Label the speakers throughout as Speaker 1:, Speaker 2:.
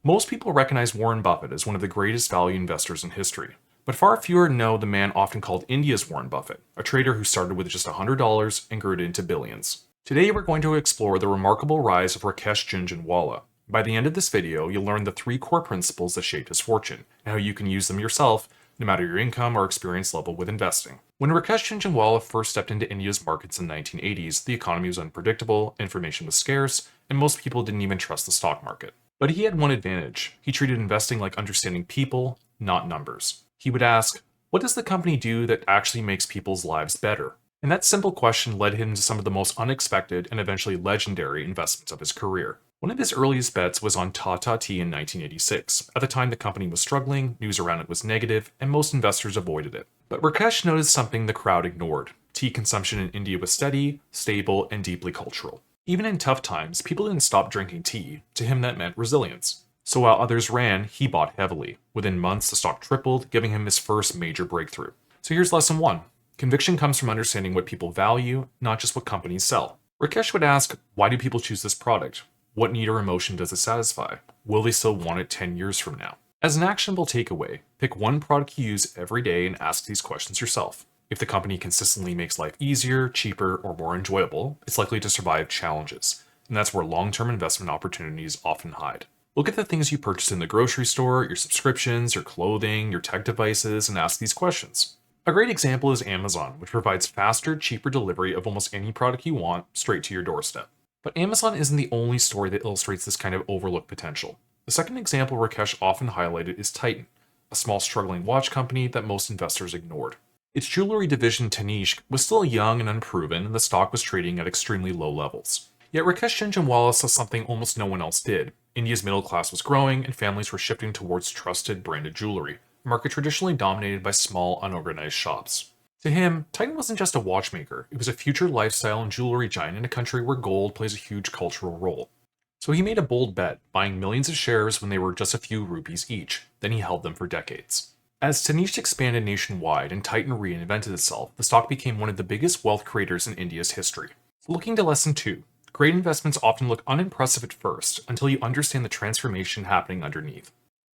Speaker 1: Most people recognize Warren Buffett as one of the greatest value investors in history, but far fewer know the man often called India's Warren Buffett, a trader who started with just $100 and grew it into billions. Today we're going to explore the remarkable rise of Rakesh Jhunjhunwala. By the end of this video, you'll learn the 3 core principles that shaped his fortune, and how you can use them yourself, no matter your income or experience level with investing. When Rakesh Jhunjhunwala first stepped into India's markets in the 1980s, the economy was unpredictable, information was scarce, and most people didn't even trust the stock market. But he had one advantage. He treated investing like understanding people, not numbers. He would ask, what does the company do that actually makes people's lives better? And that simple question led him to some of the most unexpected and eventually legendary investments of his career. One of his earliest bets was on Tata Tea in 1986. At the time, the company was struggling, news around it was negative, and most investors avoided it. But Rakesh noticed something the crowd ignored. Tea consumption in India was steady, stable, and deeply cultural. Even in tough times, people didn't stop drinking tea. To him, that meant resilience. So while others ran, he bought heavily. Within months, the stock tripled, giving him his first major breakthrough. So here's lesson 1. Conviction comes from understanding what people value, not just what companies sell. Rakesh would ask, why do people choose this product? What need or emotion does it satisfy? Will they still want it 10 years from now? As an actionable takeaway, pick one product you use every day and ask these questions yourself. If the company consistently makes life easier, cheaper, or more enjoyable, it's likely to survive challenges. And that's where long-term investment opportunities often hide. Look at the things you purchase in the grocery store, your subscriptions, your clothing, your tech devices, and ask these questions. A great example is Amazon, which provides faster, cheaper delivery of almost any product you want straight to your doorstep. But Amazon isn't the only story that illustrates this kind of overlooked potential. The second example Rakesh often highlighted is Titan, a small struggling watch company that most investors ignored. Its jewelry division Tanishq was still young and unproven, and the stock was trading at extremely low levels. Yet Rakesh Jhunjhunwala saw something almost no one else did. India's middle class was growing, and families were shifting towards trusted branded jewelry, a market traditionally dominated by small, unorganized shops. To him, Titan wasn't just a watchmaker, it was a future lifestyle and jewelry giant in a country where gold plays a huge cultural role. So he made a bold bet, buying millions of shares when they were just a few rupees each. Then he held them for decades. As Tanishq expanded nationwide and Titan reinvented itself, the stock became one of the biggest wealth creators in India's history. Looking to lesson 2, great investments often look unimpressive at first until you understand the transformation happening underneath.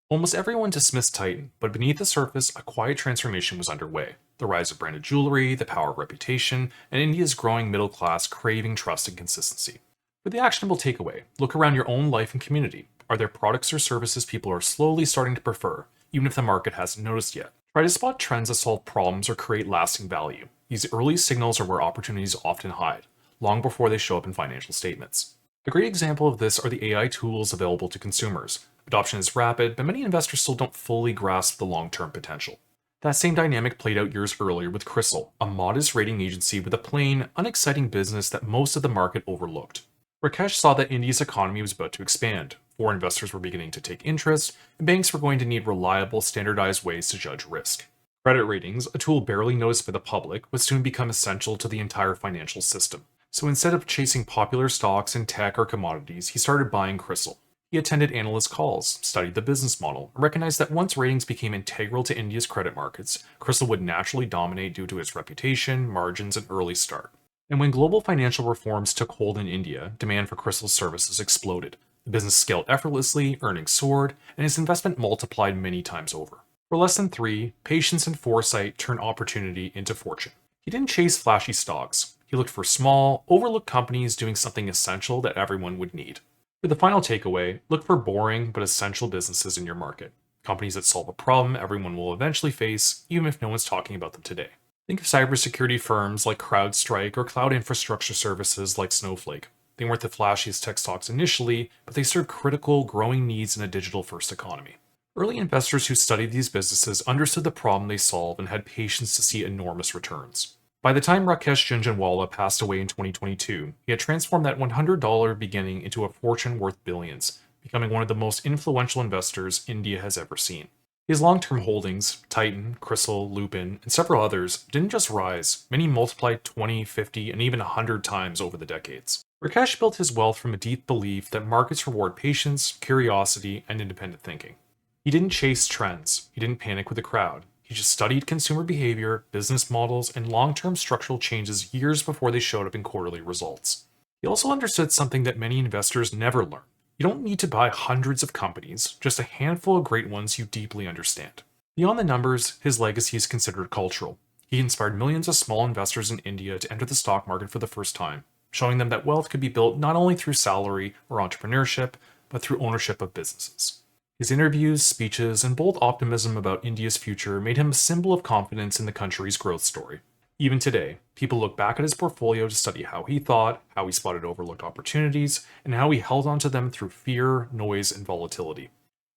Speaker 1: Almost everyone dismissed Titan, but beneath the surface, a quiet transformation was underway. The rise of branded jewelry, the power of reputation, and India's growing middle class craving trust and consistency. For the actionable takeaway, look around your own life and community. Are there products or services people are slowly starting to prefer, even if the market hasn't noticed yet? Try to spot trends that solve problems or create lasting value. These early signals are where opportunities often hide, long before they show up in financial statements. A great example of this are the AI tools available to consumers. Adoption is rapid, but many investors still don't fully grasp the long-term potential. That same dynamic played out years earlier with Crystal, a modest rating agency with a plain, unexciting business that most of the market overlooked. Rakesh saw that India's economy was about to expand. Foreign investors were beginning to take interest, and banks were going to need reliable, standardized ways to judge risk. Credit ratings, a tool barely noticed by the public, would soon become essential to the entire financial system. So instead of chasing popular stocks in tech or commodities, he started buying Crystal. He attended analyst calls, studied the business model, and recognized that once ratings became integral to India's credit markets, Crystal would naturally dominate due to its reputation, margins, and early start. And when global financial reforms took hold in India, demand for Crystal's services exploded. The business scaled effortlessly, earnings soared, and his investment multiplied many times over. For lesson 3, patience and foresight turn opportunity into fortune. He didn't chase flashy stocks. He looked for small, overlooked companies doing something essential that everyone would need. For the final takeaway, look for boring but essential businesses in your market. Companies that solve a problem everyone will eventually face, even if no one's talking about them today. Think of cybersecurity firms like CrowdStrike or cloud infrastructure services like Snowflake. They weren't the flashiest tech stocks initially, but they served critical, growing needs in a digital-first economy. Early investors who studied these businesses understood the problem they solved and had patience to see enormous returns. By the time Rakesh Jhunjhunwala passed away in 2022, he had transformed that $100 beginning into a fortune worth billions, becoming one of the most influential investors India has ever seen. His long-term holdings, Titan, Crystal, Lupin, and several others, didn't just rise, many multiplied 20, 50, and even 100 times over the decades. Rakesh built his wealth from a deep belief that markets reward patience, curiosity, and independent thinking. He didn't chase trends, he didn't panic with the crowd. He just studied consumer behavior, business models, and long-term structural changes years before they showed up in quarterly results. He also understood something that many investors never learn. You You don't need to buy hundreds of companies, just a handful of great ones you deeply understand. Beyond the numbers, his legacy is considered cultural. He inspired millions of small investors in India to enter the stock market for the first time, showing them that wealth could be built not only through salary or entrepreneurship, but through ownership of businesses. His interviews, speeches, and bold optimism about India's future made him a symbol of confidence in the country's growth story. Even today, people look back at his portfolio to study how he thought, how he spotted overlooked opportunities, and how he held onto them through fear, noise, and volatility.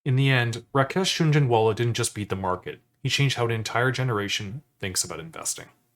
Speaker 1: In the end, Rakesh Jhunjhunwala didn't just beat the market, he changed how an entire generation thinks about investing.